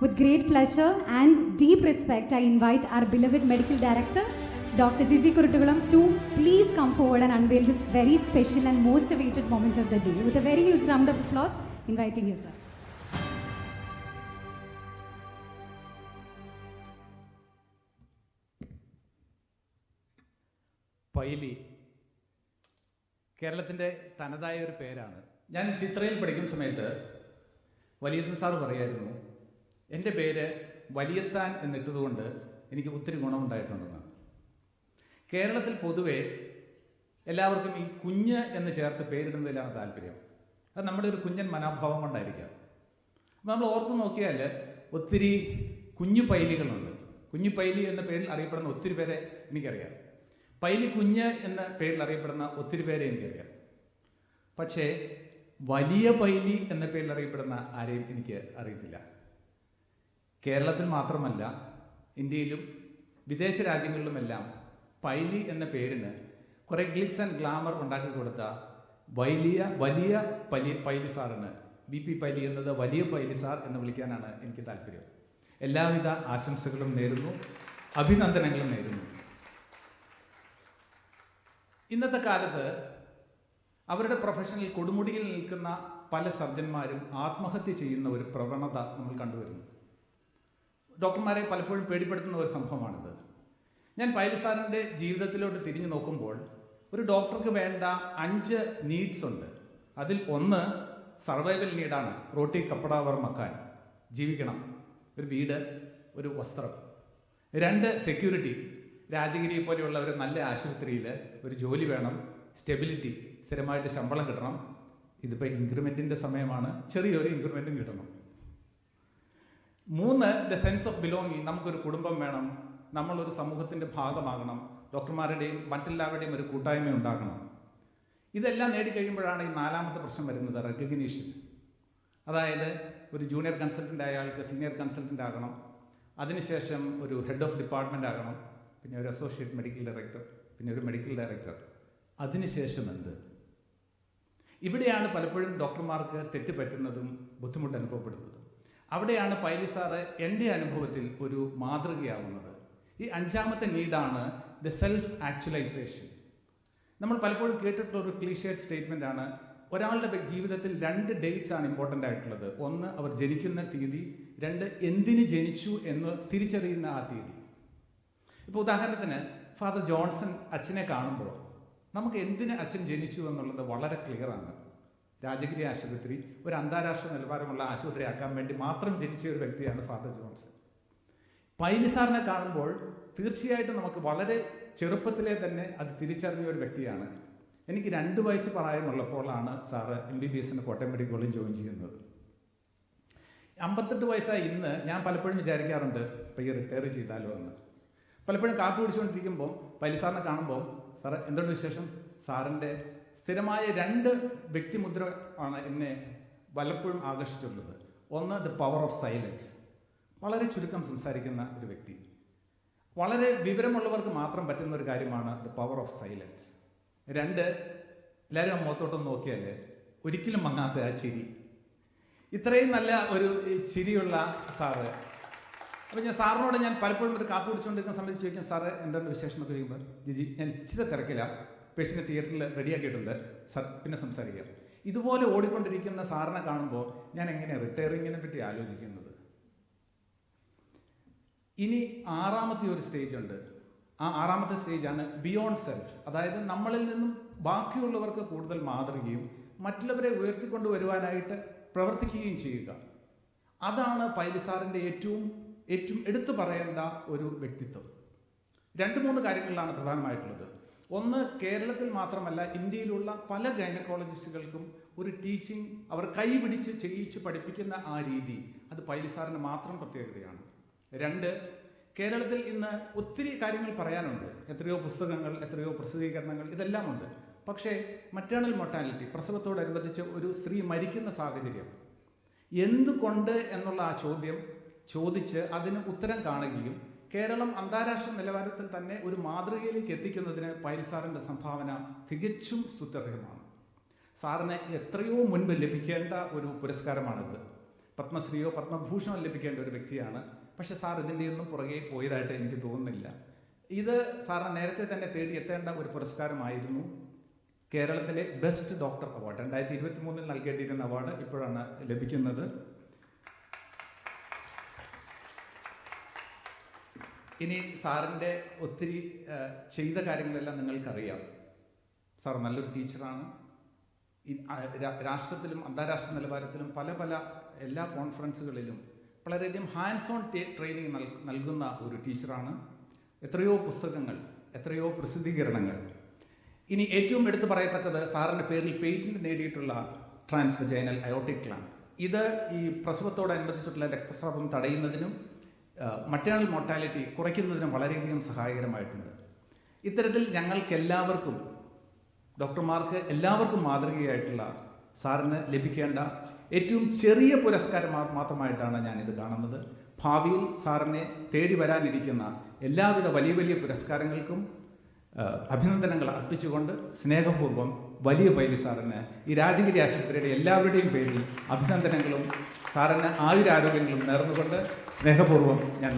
With great pleasure and deep respect, I invite our beloved Medical Director, Dr. Gigi Kurutukulam, to please come forward and unveil this very special and most awaited moment of the day. With a very huge round of applause, inviting you, sir. Paily കേരളത്തിൻ്റെ തനതായ ഒരു പേരാണ്. ഞാൻ ചിത്രയിൽ പഠിക്കുന്ന സമയത്ത് വലിയത്തൻ sir പറയായിരുന്നു, എൻ്റെ പേര് വലിയത്താൻ എന്നിട്ടതുകൊണ്ട് എനിക്ക് ഒത്തിരി ഗുണമുണ്ടായിട്ടുണ്ടെന്ന്. കേരളത്തിൽ പൊതുവെ എല്ലാവർക്കും ഈ കുഞ്ഞ് എന്ന് ചേർത്ത് പേരിടുന്നതിലാണ് താല്പര്യം. അത് നമ്മുടെ ഒരു കുഞ്ഞൻ മനോഭാവം കൊണ്ടായിരിക്കാം. അപ്പോൾ നമ്മൾ ഓർത്ത് നോക്കിയാൽ ഒത്തിരി കുഞ്ഞു പൈലികളുണ്ട്. കുഞ്ഞു പൈലി എന്ന പേരിൽ അറിയപ്പെടുന്ന ഒത്തിരി പേരെ എനിക്കറിയാം. പൈലി കുഞ്ഞ് എന്ന പേരിൽ അറിയപ്പെടുന്ന ഒത്തിരി പേരെ എനിക്കറിയാം. പക്ഷേ വലിയ പൈലി എന്ന പേരിൽ അറിയപ്പെടുന്ന ആരെയും എനിക്ക് അറിയത്തില്ല. കേരളത്തിൽ മാത്രമല്ല, ഇന്ത്യയിലും വിദേശ രാജ്യങ്ങളിലുമെല്ലാം പൈലി എന്ന പേരിന് കുറേ ഗ്ലിറ്റ്സ് ആൻഡ് ഗ്ലാമർ ഉണ്ടാക്കി കൊടുത്ത വലിയ പൈലി സാറിന് BP പൈലി എന്നത് വലിയ പൈലി സാർ എന്ന് വിളിക്കാനാണ് എനിക്ക് താല്പര്യം. എല്ലാവിധ ആശംസകളും നേരുന്നു, അഭിനന്ദനങ്ങളും നേരുന്നു. ഇന്നത്തെ കാലത്ത് അവരുടെ പ്രൊഫഷനിൽ കൊടുമുടിയിൽ നിൽക്കുന്ന പല സർജന്മാരും ആത്മഹത്യ ചെയ്യുന്ന ഒരു പ്രവണത നമ്മൾ കണ്ടുവരുന്നു. ഡോക്ടർമാരെ പലപ്പോഴും പേടിപ്പെടുത്തുന്ന ഒരു സംഭവമാണിത്. ഞാൻ പൈലി സാറിൻ്റെ ജീവിതത്തിലോട്ട് തിരിഞ്ഞു നോക്കുമ്പോൾ ഒരു ഡോക്ടർക്ക് വേണ്ട 5 നീഡ്സ് ഉണ്ട്. അതിൽ ഒന്ന് സർവൈവൽ നീഡാണ്. റോട്ടി കപ്പടാവർ മക്കാൻ, ജീവിക്കണം, ഒരു വീട്, ഒരു വസ്ത്രം. 2 സെക്യൂരിറ്റി, രാജഗിരിയെ പോലെയുള്ള ഒരു നല്ല ആശുപത്രിയിൽ ഒരു ജോലി വേണം, സ്റ്റെബിലിറ്റി, സ്ഥിരമായിട്ട് ശമ്പളം കിട്ടണം. ഇതിപ്പോൾ ഇൻക്രിമെൻറ്റിൻ്റെ സമയമാണ്, ചെറിയൊരു ഇൻക്രിമെൻറ്റും കിട്ടണം. 3 ദ സെൻസ് ഓഫ് ബിലോങ്ങിങ്, നമുക്കൊരു കുടുംബം വേണം, നമ്മളൊരു സമൂഹത്തിൻ്റെ ഭാഗമാകണം, ഡോക്ടർമാരുടെയും മറ്റെല്ലാവരുടെയും ഒരു കൂട്ടായ്മ ഉണ്ടാകണം. ഇതെല്ലാം നേടിക്കഴിയുമ്പോഴാണ് ഈ 4ാമത്തെ പ്രശ്നം വരുന്നത്, റെക്കഗ്നീഷൻ. അതായത് ഒരു ജൂനിയർ കൺസൾട്ടൻ്റ് ആയ ആൾക്ക് സീനിയർ കൺസൾട്ടൻ്റ് ആകണം, അതിനുശേഷം ഒരു ഹെഡ് ഓഫ് ഡിപ്പാർട്ട്മെൻ്റ് ആകണം, പിന്നെ ഒരു അസോസിയേറ്റ് മെഡിക്കൽ ഡയറക്ടർ, പിന്നെ ഒരു മെഡിക്കൽ ഡയറക്ടർ. അതിനുശേഷം എന്ത്? ഇവിടെയാണ് പലപ്പോഴും ഡോക്ടർമാർക്ക് തെറ്റ് പറ്റുന്നതും ബുദ്ധിമുട്ട് അനുഭവപ്പെടുന്നതും. അവിടെയാണ് പൈലി സാറ് എൻ്റെ അനുഭവത്തിൽ ഒരു മാതൃകയാവുന്നത്. ഈ 5ാമത്തെ നീഡാണ് ദ സെൽഫ് ആക്ച്വലൈസേഷൻ. നമ്മൾ പലപ്പോഴും കേട്ടിട്ടുള്ളൊരു ക്ലീഷേഡ് സ്റ്റേറ്റ്മെൻ്റ് ആണ്, ഒരാളുടെ ജീവിതത്തിൽ 2 ഡേറ്റ്സ് ആണ് ഇമ്പോർട്ടൻ്റ് ആയിട്ടുള്ളത്. ഒന്ന് അവർ ജനിക്കുന്ന തീയതി, 2 എന്തിന് ജനിച്ചു എന്ന് തിരിച്ചറിയുന്ന ആ തീയതി. ഇപ്പോൾ ഉദാഹരണത്തിന് ഫാദർ ജോൺസൺ അച്ഛനെ കാണുമ്പോൾ നമുക്ക് എന്തിന് അച്ഛൻ ജനിച്ചു എന്നുള്ളത് വളരെ ക്ലിയറാണ്. രാജഗിരി ആശുപത്രി ഒരു അന്താരാഷ്ട്ര നിലവാരമുള്ള ആശുപത്രി ആക്കാൻ വേണ്ടി മാത്രം ജനിച്ച ഒരു വ്യക്തിയാണ് ഫാദർ ജോൺസൺ. പൈലി സാറിനെ കാണുമ്പോൾ തീർച്ചയായിട്ടും നമുക്ക് വളരെ ചെറുപ്പത്തിലെ തന്നെ അത് തിരിച്ചറിഞ്ഞ ഒരു വ്യക്തിയാണ്. എനിക്ക് 2 വയസ്സ് പ്രായമുള്ളപ്പോഴാണ് സാറ് MBBS കോട്ടയം മെഡിക്കൽ കോളേജിൽ ജോയിൻ ചെയ്യുന്നത്. 58 വയസ്സായി ഇന്ന് ഞാൻ പലപ്പോഴും വിചാരിക്കാറുണ്ട്, പയ്യെ റിട്ടയർ ചെയ്താലോ എന്ന്. പലപ്പോഴും കാപ്പി പിടിച്ചുകൊണ്ടിരിക്കുമ്പോൾ പൈലി സാറിനെ കാണുമ്പോൾ, സാറ് എന്തുകൊണ്ട് വിശേഷം? സാറിൻ്റെ സ്ഥിരമായ 2 വ്യക്തിമുദ്ര ആണ് എന്നെ പലപ്പോഴും ആകർഷിച്ചിട്ടുള്ളത്. ഒന്ന് ദ പവർ ഓഫ് സൈലൻസ്, വളരെ ചുരുക്കം സംസാരിക്കുന്ന ഒരു വ്യക്തി. വളരെ വിവരമുള്ളവർക്ക് മാത്രം പറ്റുന്ന ഒരു കാര്യമാണ് ദ പവർ ഓഫ് സൈലൻസ്. 2, എല്ലാവരും ആ മുഖത്തോട്ടൊന്ന് നോക്കിയാൽ ഒരിക്കലും മങ്ങാത്ത ആ ചിരി. ഇത്രയും നല്ല ഒരു ചിരിയുള്ള സാറ്. അപ്പോൾ സാറിനോട് ഞാൻ പലപ്പോഴും ഒരു കാപ്പി പിടിച്ചുകൊണ്ടിരിക്കുന്ന സമയത്ത് ചോദിക്കും, സാറ് എന്താണ് വിശേഷം എന്നൊക്കെ ചോദിക്കുമ്പോൾ, ജിജി ഞാൻ ഇച്ചിരി തിരക്കില്ല, പേഷ്യൻ്റെ തിയേറ്ററിൽ റെഡിയാക്കിയിട്ടുണ്ട്, സാർ പിന്നെ സംസാരിക്കാം. ഇതുപോലെ ഓടിക്കൊണ്ടിരിക്കുന്ന സാറിനെ കാണുമ്പോൾ ഞാൻ എങ്ങനെയാണ് റിട്ടയറിങ്ങിനെ പറ്റി ആലോചിക്കുന്നത്. ഇനി 6ാമത്തെ ഒരു സ്റ്റേജ് ഉണ്ട്. ആ 6ാമത്തെ സ്റ്റേജാണ് ബിയോണ്ട് സെൽഫ്. അതായത് നമ്മളിൽ നിന്നും ബാക്കിയുള്ളവർക്ക് കൂടുതൽ മാതൃകയും മറ്റുള്ളവരെ ഉയർത്തിക്കൊണ്ടുവരുവാനായിട്ട് പ്രവർത്തിക്കുകയും ചെയ്യുക. അതാണ് പൈലി സാറിൻ്റെ ഏറ്റവും എടുത്തു പറയേണ്ട ഒരു വ്യക്തിത്വം. 2-3 കാര്യങ്ങളിലാണ് പ്രധാനമായിട്ടുള്ളത്. ഒന്ന്, കേരളത്തിൽ മാത്രമല്ല ഇന്ത്യയിലുള്ള പല ഗൈനക്കോളജിസ്റ്റുകൾക്കും ഒരു ടീച്ചിങ്, അവർ കൈപിടിച്ച് ചെയ്യിച്ച് പഠിപ്പിക്കുന്ന ആ രീതി, അത് പൈലി സാറിന് മാത്രം പ്രത്യേകതയാണ്. 2, കേരളത്തിൽ ഇന്ന് ഒത്തിരി കാര്യങ്ങൾ പറയാനുണ്ട്. എത്രയോ പുസ്തകങ്ങൾ, എത്രയോ പ്രസിദ്ധീകരണങ്ങൾ, ഇതെല്ലാം ഉണ്ട്. പക്ഷേ മറ്റേണൽ മൊർട്ടാലിറ്റി, പ്രസവത്തോടനുബന്ധിച്ച് ഒരു സ്ത്രീ മരിക്കുന്ന സാഹചര്യം എന്തുകൊണ്ട് എന്നുള്ള ആ ചോദ്യം ചോദിച്ച് അതിന് ഉത്തരം കാണുകയും കേരളം അന്താരാഷ്ട്ര നിലവാരത്തിൽ തന്നെ ഒരു മാതൃകയിലേക്ക് എത്തിക്കുന്നതിന് പൈലി സാറിൻ്റെ സംഭാവന തികച്ചും സ്തുത്യർഹമാണ്. സാറിന് എത്രയോ മുൻപ് ലഭിക്കേണ്ട ഒരു പുരസ്കാരമാണിത്. പത്മശ്രീയോ പത്മഭൂഷണോ ലഭിക്കേണ്ട ഒരു വ്യക്തിയാണ്. പക്ഷെ സാർ ഇതിൻ്റെയൊന്നും പുറകെ പോയതായിട്ട് എനിക്ക് തോന്നുന്നില്ല. ഇത് സാറിന് നേരത്തെ തന്നെ തേടി എത്തേണ്ട ഒരു പുരസ്കാരമായിരുന്നു. കേരളത്തിലെ ബെസ്റ്റ് ഡോക്ടർ അവാർഡ് 2023 നൽകേണ്ടിയിരുന്ന അവാർഡ് ഇപ്പോഴാണ് ലഭിക്കുന്നത്. ഇനി സാറിൻ്റെ ഒത്തിരി ചെയ്ത കാര്യങ്ങളെല്ലാം നിങ്ങൾക്കറിയാം. സാർ നല്ലൊരു ടീച്ചറാണ്. രാഷ്ട്രത്തിലും അന്താരാഷ്ട്ര നിലവാരത്തിലും പല എല്ലാ കോൺഫറൻസുകളിലും വളരെയധികം ഹാൻഡ്സ് ഓൺ ട്രെയിനിങ് നൽകുന്ന ഒരു ടീച്ചറാണ്. എത്രയോ പുസ്തകങ്ങൾ, എത്രയോ പ്രസിദ്ധീകരണങ്ങൾ. ഇനി ഏറ്റവും എടുത്തു പറയത്തക്കത് സാറിൻ്റെ പേരിൽ പേറ്റന്റ് നേടിയിട്ടുള്ള ട്രാൻസ്വജൈനൽ അയോട്ടിക് ക്ലാമ്പ്. ഇത് ഈ പ്രസവത്തോടനുബന്ധിച്ചിട്ടുള്ള രക്തസ്രാവം തടയുന്നതിനും മറ്റേണൽ മോർട്ടാലിറ്റി കുറയ്ക്കുന്നതിനും വളരെയധികം സഹായകരമായിട്ടുണ്ട്. ഇത്തരത്തിൽ ഞങ്ങൾക്കെല്ലാവർക്കും, ഡോക്ടർമാർക്ക് എല്ലാവർക്കും മാതൃകയായിട്ടുള്ള സാറിന് ലഭിക്കേണ്ട ഏറ്റവും ചെറിയ പുരസ്കാരം മാത്രമായിട്ടാണ് ഞാനിത് കാണുന്നത്. ഭാവിയിൽ സാറിനെ തേടി വരാനിരിക്കുന്ന എല്ലാവിധ വലിയ പുരസ്കാരങ്ങൾക്കും അഭിനന്ദനങ്ങൾ അർപ്പിച്ചുകൊണ്ട് സ്നേഹപൂർവ്വം വലിയ പൈലി സാറിന് ഈ രാജഗിരി ആശുപത്രിയുടെ എല്ലാവരുടെയും പേരിൽ അഭിനന്ദനങ്ങളും സാറിന് ആയുരാരോഗ്യങ്ങളും നേർന്നുകൊണ്ട് സ്നേഹപൂർവ്വം ഞാൻ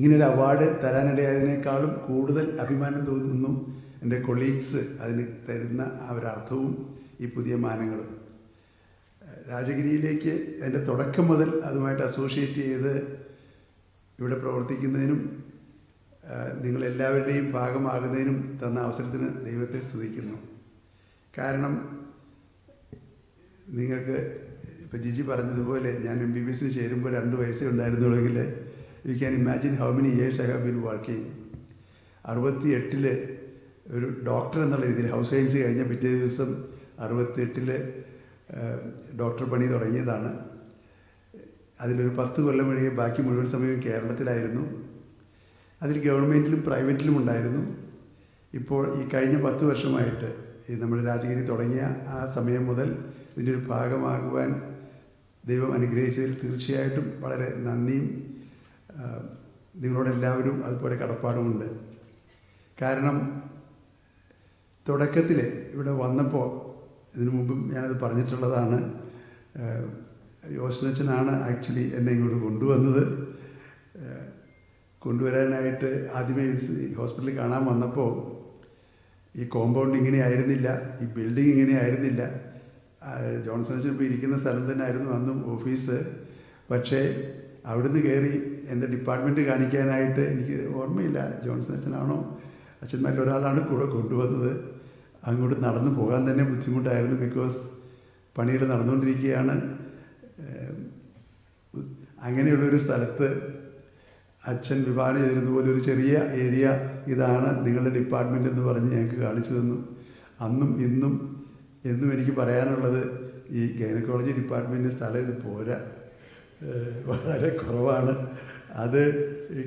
ഇങ്ങനൊരു അവാർഡ് തരാനിടയായതിനേക്കാളും കൂടുതൽ അഭിമാനം തോന്നുന്നു എൻ്റെ കൊളീഗ്സ് അതിന് തരുന്ന ആ ഒരർത്ഥവും ഈ പുതിയ മാനങ്ങളും. രാജഗിരിയിലേക്ക് എൻ്റെ തുടക്കം മുതൽ അതുമായിട്ട് അസോസിയേറ്റ് ചെയ്ത് ഇവിടെ പ്രവർത്തിക്കുന്നതിനും നിങ്ങളെല്ലാവരുടെയും ഭാഗമാകുന്നതിനും തന്ന അവസരത്തിന് ദൈവത്തെ സ്തുതിക്കുന്നു. കാരണം നിങ്ങൾക്ക് ഇപ്പോൾ ജിജി പറഞ്ഞതുപോലെ ഞാൻ MBBS ചേരുമ്പോൾ 2 വയസ്സേ ഉണ്ടായിരുന്നുള്ളെങ്കിൽ you can imagine how many years I have been working. 68 ഒരു ഡോക്ടർ എന്നുള്ള രീതിയിൽ ഹൗസ് സയൻസ് കഴിഞ്ഞ പിറ്റേ ദിവസം 68 ഡോക്ടർ പണി തുടങ്ങിയതാണ്. അതിലൊരു 10 കൊല്ലം വഴിയെ ബാക്കി മുഴുവൻ സമയവും കേരളത്തിലായിരുന്നു. അതിൽ ഗവൺമെൻറ്റിലും പ്രൈവറ്റിലും ഉണ്ടായിരുന്നു. ഇപ്പോൾ ഈ കഴിഞ്ഞ 10 വർഷമായിട്ട് ഈ നമ്മുടെ രാജഗിരി തുടങ്ങിയ ആ സമയം മുതൽ ഇതിൻ്റെ ഒരു ഭാഗമാകുവാൻ ദൈവം അനുഗ്രഹിച്ചതിൽ തീർച്ചയായിട്ടും വളരെ നന്ദിയും നിങ്ങളോടെല്ലാവരും അതുപോലെ കടപ്പാടുമുണ്ട്. കാരണം തുടക്കത്തിൽ ഇവിടെ വന്നപ്പോൾ, ഇതിനു മുമ്പും ഞാനത് പറഞ്ഞിട്ടുള്ളതാണ്, യോസനച്ചനാണ് ആക്ച്വലി എന്നെ ഇങ്ങോട്ട് കൊണ്ടുവരാനായിട്ട് ആദ്യമേ ഹോസ്പിറ്റലിൽ കാണാൻ വന്നപ്പോൾ ഈ കോമ്പൗണ്ട് ഇങ്ങനെ ആയിരുന്നില്ല, ഈ ബിൽഡിംഗ് ഇങ്ങനെ ആയിരുന്നില്ല. ജോൺസൺ ഇപ്പോൾ ഇരിക്കുന്ന സ്ഥലം തന്നെ ആയിരുന്നു അന്നും ഓഫീസ്. പക്ഷേ അവിടുന്ന് കയറി എൻ്റെ ഡിപ്പാർട്ട്മെൻറ്റ് കാണിക്കാനായിട്ട് എനിക്ക് ഓർമ്മയില്ല, ജോൺസൺ അച്ഛനാണോ അച്ഛന്മാരിൽ ഒരാളാണ് കൂടെ കൊണ്ടുവന്നത്. അങ്ങോട്ട് നടന്നു പോകാൻ തന്നെ ബുദ്ധിമുട്ടായിരുന്നു. ബിക്കോസ് പണികൾ നടന്നുകൊണ്ടിരിക്കുകയാണ്. അങ്ങനെയുള്ളൊരു സ്ഥലത്ത് അച്ഛൻ വിഭാവനം ചെയ്തിരുന്ന പോലെ ഒരു ചെറിയ ഏരിയ, ഇതാണ് നിങ്ങളുടെ ഡിപ്പാർട്ട്മെൻ്റ് എന്ന് പറഞ്ഞ് ഞങ്ങൾക്ക് കാണിച്ചു തന്നു. അന്നും ഇന്നും എന്നും എനിക്ക് പറയാനുള്ളത്, ഈ ഗൈനക്കോളജി ഡിപ്പാർട്ട്മെൻറ്റ് സ്ഥലം ഇത് പോരാ, വളരെ കുറവാണ്. അത്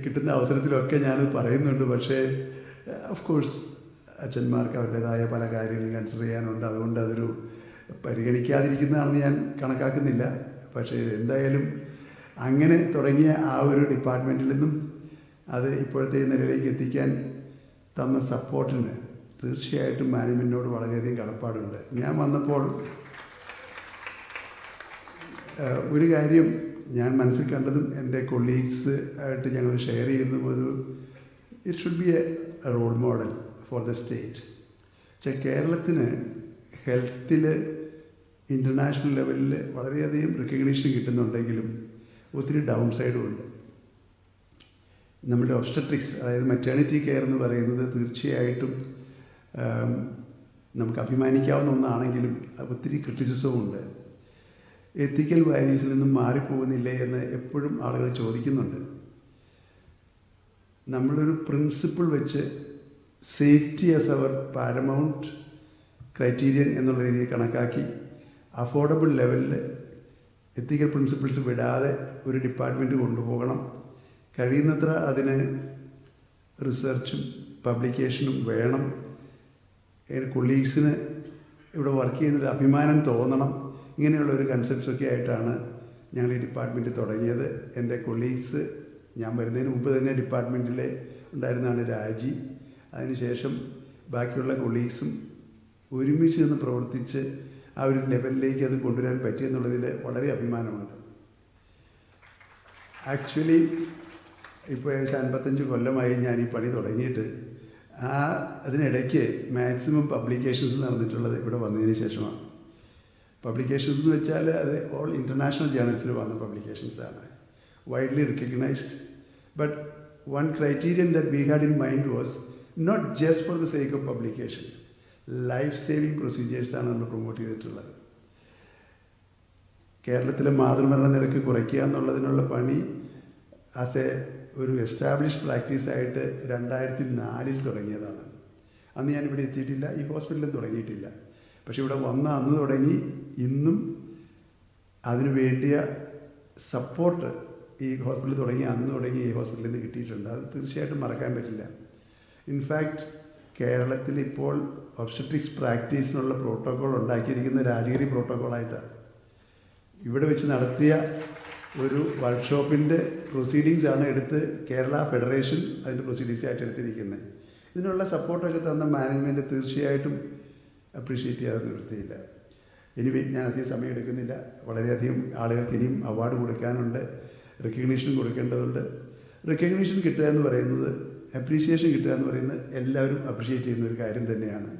കിട്ടുന്ന അവസരത്തിലൊക്കെ ഞാനത് പറയുന്നുണ്ട്. പക്ഷേ ഓഫ് കോഴ്സ് അച്ഛന്മാർക്ക് അവരുടേതായ പല കാര്യങ്ങളും കൺസിഡർ ചെയ്യാനുണ്ട്. അതുകൊണ്ട് അതൊരു പരിഗണിക്കാതിരിക്കുന്നതാണെന്ന് ഞാൻ കണക്കാക്കുന്നില്ല. പക്ഷേ എന്തായാലും അങ്ങനെ തുടങ്ങിയ ആ ഒരു ഡിപ്പാർട്ട്മെൻറ്റിൽ നിന്നും അത് ഇപ്പോഴത്തെ നിലയിലേക്ക് എത്തിക്കാൻ തന്ന സപ്പോർട്ടിന് തീർച്ചയായിട്ടും മാനേജ്മെൻറ്റിനോട് വളരെയധികം കടപ്പാടുണ്ട്. ഞാൻ വന്നപ്പോൾ ഒരു കാര്യം ഞാൻ മനസ്സിൽ കണ്ടതും എൻ്റെ കൊളീഗ്സ് ആയിട്ട് ഞങ്ങൾ ഷെയർ ചെയ്യുന്നതും it should be a role model for the state. കേരളത്തിന് ഹെൽത്തിൽ ഇൻ്റർനാഷണൽ ലെവലിൽ വളരെയധികം റെക്കഗ്നീഷൻ കിട്ടുന്നുണ്ടെങ്കിലും ഒത്തിരി ഡൗൺ സൈഡും ഉണ്ട്. നമ്മുടെ ഒബ്സ്റ്റട്രിക്സ്, അതായത് മെറ്റേണിറ്റി കെയർ എന്ന് പറയുന്നത് തീർച്ചയായിട്ടും നമുക്ക് അഭിമാനിക്കാവുന്ന ഒന്നാണെങ്കിലും ഒത്തിരി ക്രിറ്റിസിസവും ഉണ്ട്. എത്തിക്കൽ വാല്യൂസിൽ നിന്നും മാറിപ്പോകുന്നില്ലേ എന്ന് എപ്പോഴും ആളുകൾ ചോദിക്കുന്നുണ്ട്. നമ്മളൊരു പ്രിൻസിപ്പിൾ വെച്ച് safety as our paramount criterion എന്നുള്ള രീതിയിൽ കണക്കാക്കി അഫോർഡബിൾ ലെവലിൽ എത്തിക്കൽ പ്രിൻസിപ്പിൾസ് വിടാതെ ഒരു ഡിപ്പാർട്ട്മെൻറ്റ് കൊണ്ടുപോകണം. കഴിയുന്നത്ര അതിന് റിസർച്ചും പബ്ലിക്കേഷനും വേണം. കൊളീഗ്സിന് ഇവിടെ വർക്ക് ചെയ്യുന്നൊരു അഭിമാനം തോന്നണം. ഇങ്ങനെയുള്ള ഒരു കൺസെപ്റ്റ്സൊക്കെ ആയിട്ടാണ് ഞങ്ങൾ ഈ ഡിപ്പാർട്ട്മെൻറ്റ് തുടങ്ങിയത്. എൻ്റെ കൊളീഗ്സ് ഞാൻ വരുന്നതിന് മുമ്പ് തന്നെ ഡിപ്പാർട്ട്മെൻറ്റിൽ ഉണ്ടായിരുന്നതാണ് രാജി. അതിനുശേഷം ബാക്കിയുള്ള കൊളീഗ്സും ഒരുമിച്ച് നിന്ന് പ്രവർത്തിച്ച് ആ ഒരു ലെവലിലേക്ക് അത് കൊണ്ടുവരാൻ പറ്റിയെന്നുള്ളതിൽ വളരെ അഭിമാനമുണ്ട്. ആക്ച്വലി ഇപ്പോൾ ഏകദേശം 55 കൊല്ലമായി ഞാൻ ഈ പണി തുടങ്ങിയിട്ട്. അതിനിടയ്ക്ക് മാക്സിമം പബ്ലിക്കേഷൻസ് നടന്നിട്ടുള്ളത് ഇവിടെ വന്നതിന് ശേഷമാണ്. പബ്ലിക്കേഷൻസ് എന്ന് വെച്ചാൽ അത് ഓൾ ഇൻ്റർനാഷണൽ ജേർണൽസിൽ വന്ന പബ്ലിക്കേഷൻസാണ്, widely recognised. But one criterion that we had in mind was not just for the sake of publication, life saving പ്രൊസീജിയേഴ്സാണ് നമ്മൾ പ്രൊമോട്ട് ചെയ്തിട്ടുള്ളത്. കേരളത്തിലെ മാതൃമരണ നിരക്ക് കുറയ്ക്കുക എന്നുള്ളതിനുള്ള പണി ആസ് ഒരു എസ്റ്റാബ്ലിഷ്ഡ് പ്രാക്ടീസായിട്ട് 2004 തുടങ്ങിയതാണ്. അന്ന് ഞാനിവിടെ എത്തിയിട്ടില്ല, ഈ ഹോസ്പിറ്റലിൽ തുടങ്ങിയിട്ടില്ല. പക്ഷെ ഇവിടെ വന്ന അന്ന് തുടങ്ങി ഇന്നും അതിനു വേണ്ടിയ സപ്പോർട്ട് ഈ ഹോസ്പിറ്റലിൽ തുടങ്ങി അന്ന് തുടങ്ങി ഈ ഹോസ്പിറ്റലിൽ നിന്ന് കിട്ടിയിട്ടുണ്ട്. അത് തീർച്ചയായിട്ടും മറക്കാൻ പറ്റില്ല. ഇൻഫാക്റ്റ് കേരളത്തിൽ ഇപ്പോൾ ഒബ്സ്റ്റട്രിക്സ് പ്രാക്ടീസിനുള്ള പ്രോട്ടോക്കോൾ ഉണ്ടാക്കിയിരിക്കുന്ന രാജഗിരി പ്രോട്ടോക്കോളായിട്ടാണ്. ഇവിടെ വെച്ച് നടത്തിയ ഒരു വർക്ക്ഷോപ്പിൻ്റെ പ്രൊസീഡിങ്സാണ് എടുത്ത് കേരള ഫെഡറേഷൻ അതിൻ്റെ പ്രൊസീഡിങ്സായിട്ട് എടുത്തിരിക്കുന്നത്. ഇതിനുള്ള സപ്പോർട്ടൊക്കെ തന്ന മാനേജ്മെൻറ്റ് തീർച്ചയായിട്ടും അപ്രീഷിയേറ്റ് ചെയ്യാതെ നിവൃത്തിയില്ല. ഇനി ഞാൻ അധികം സമയം എടുക്കുന്നില്ല. വളരെയധികം ആളുകൾക്ക് ഇനിയും അവാർഡ് കൊടുക്കാനുണ്ട്, റെക്കഗ്നീഷൻ കൊടുക്കേണ്ടതുണ്ട്. റെക്കഗ്നീഷൻ കിട്ടുക എന്ന് പറയുന്നത്, അപ്രീസിയേഷൻ കിട്ടുക എന്ന് പറയുന്നത് എല്ലാവരും അപ്രീഷിയേറ്റ് ചെയ്യുന്ന ഒരു കാര്യം തന്നെയാണ്.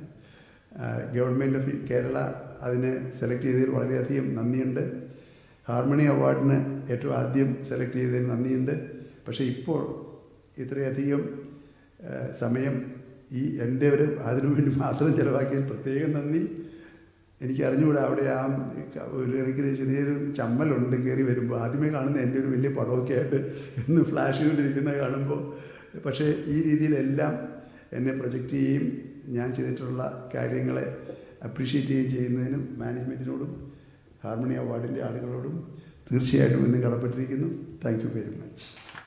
ഗവൺമെൻറ് ഓഫ് കേരള അതിനെ സെലക്ട് ചെയ്തതിൽ വളരെയധികം നന്ദിയുണ്ട്. ഹാർമണി അവാർഡിന് ഏറ്റവും ആദ്യം സെലക്ട് ചെയ്തതിന് നന്ദിയുണ്ട്. പക്ഷേ ഇപ്പോൾ ഇത്രയധികം സമയം എൻ്റെ അതിനുവേണ്ടി മാത്രം ചിലവാക്കിയതിൽ പ്രത്യേകം നന്ദി. എനിക്ക് അറിഞ്ഞുകൂടാ, അവിടെ ഒരു കണക്കിന് ചെറിയൊരു ചമ്മലുണ്ട് കയറി വരുമ്പോൾ. ആദ്യമേ കാണുന്ന എൻ്റെ ഒരു വലിയ പടമൊക്കെ ആയിട്ട് എന്ന് ഫ്ലാഷ് ചെയ്തുകൊണ്ടിരിക്കുന്നത് കാണുമ്പോൾ. പക്ഷേ ഈ രീതിയിലെല്ലാം എന്നെ പ്രൊജക്റ്റ് ചെയ്യുകയും ഞാൻ ചെയ്തിട്ടുള്ള കാര്യങ്ങളെ അപ്രീഷിയേറ്റ് ചെയ്യുകയും ചെയ്യുന്നതിനും മാനേജ്മെൻറ്റിനോടും ഹാർമണി അവാർഡിൻ്റെ ആളുകളോടും തീർച്ചയായിട്ടും ഇന്ന് കടപ്പെട്ടിരിക്കുന്നു. Thank you very much.